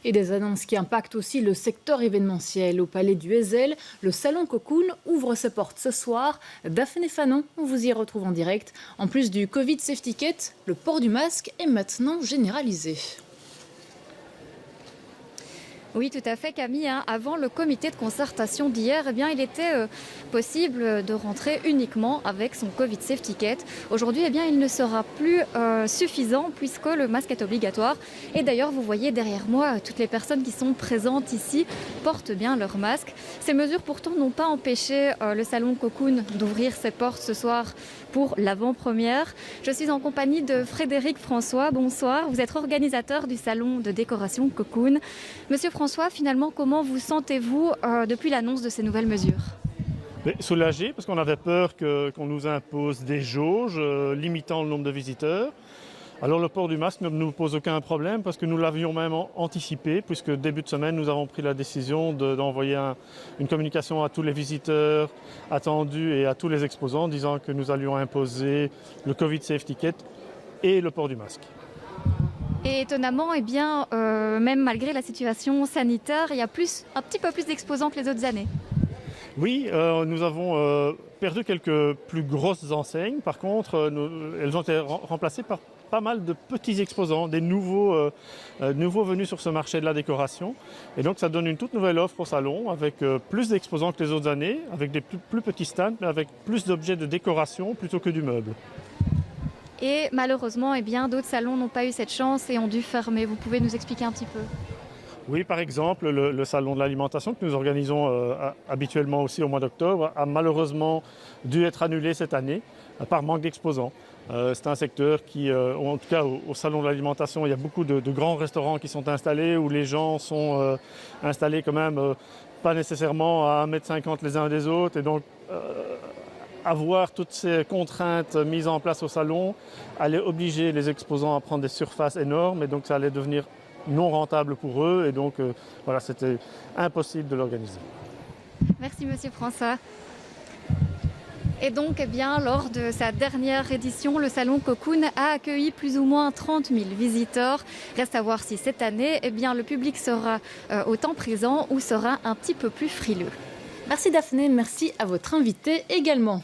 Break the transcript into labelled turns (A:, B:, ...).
A: Et des annonces qui impactent aussi le secteur événementiel. Au Palais du Heysel, le salon Cocoon ouvre ses portes ce soir. Daphné Fanon, on vous y retrouve en direct. En plus du Covid Safety Kit, le port du masque est maintenant généralisé.
B: Oui, tout à fait, Camille. Avant le comité de concertation d'hier, il était possible de rentrer uniquement avec son Covid Safety Kit. Aujourd'hui, il ne sera plus suffisant puisque le masque est obligatoire. Et d'ailleurs, vous voyez derrière moi, toutes les personnes qui sont présentes ici portent bien leur masque. Ces mesures pourtant n'ont pas empêché le salon Cocoon d'ouvrir ses portes ce soir pour l'avant-première. Je suis en compagnie de Frédéric François. Bonsoir, vous êtes organisateur du salon de décoration Cocoon. Monsieur François, finalement, comment vous sentez-vous depuis l'annonce de ces nouvelles mesures ?
C: Soulagé, parce qu'on avait peur qu'on nous impose des jauges limitant le nombre de visiteurs. Alors le port du masque ne nous pose aucun problème parce que nous l'avions même anticipé, puisque début de semaine, nous avons pris la décision d'envoyer une communication à tous les visiteurs attendus et à tous les exposants disant que nous allions imposer le Covid Safety Kit et le port du masque.
B: Et étonnamment, même malgré la situation sanitaire, il y a un petit peu plus d'exposants que les autres années.
C: Oui, nous avons perdu quelques plus grosses enseignes. Par contre, elles ont été remplacées par pas mal de petits exposants, des nouveaux venus sur ce marché de la décoration. Et donc, ça donne une toute nouvelle offre au salon avec plus d'exposants que les autres années, avec des plus petits stands, mais avec plus d'objets de décoration plutôt que du meuble.
B: Et malheureusement, d'autres salons n'ont pas eu cette chance et ont dû fermer. Vous pouvez nous expliquer un petit peu ?
C: Oui, par exemple, le salon de l'alimentation que nous organisons habituellement aussi au mois d'octobre a malheureusement dû être annulé cette année par manque d'exposants. C'est un secteur qui, en tout cas au salon de l'alimentation, il y a beaucoup de grands restaurants qui sont installés où les gens sont installés quand même pas nécessairement à 1,50 m les uns des autres. Et donc, avoir toutes ces contraintes mises en place au salon allait obliger les exposants à prendre des surfaces énormes et donc ça allait devenir non rentable pour eux et donc c'était impossible de l'organiser.
B: Merci Monsieur François. Et donc lors de sa dernière édition, le salon Cocoon a accueilli plus ou moins 30 000 visiteurs. Reste à voir si cette année, le public sera autant présent ou sera un petit peu plus frileux.
A: Merci Daphné, merci à votre invité également.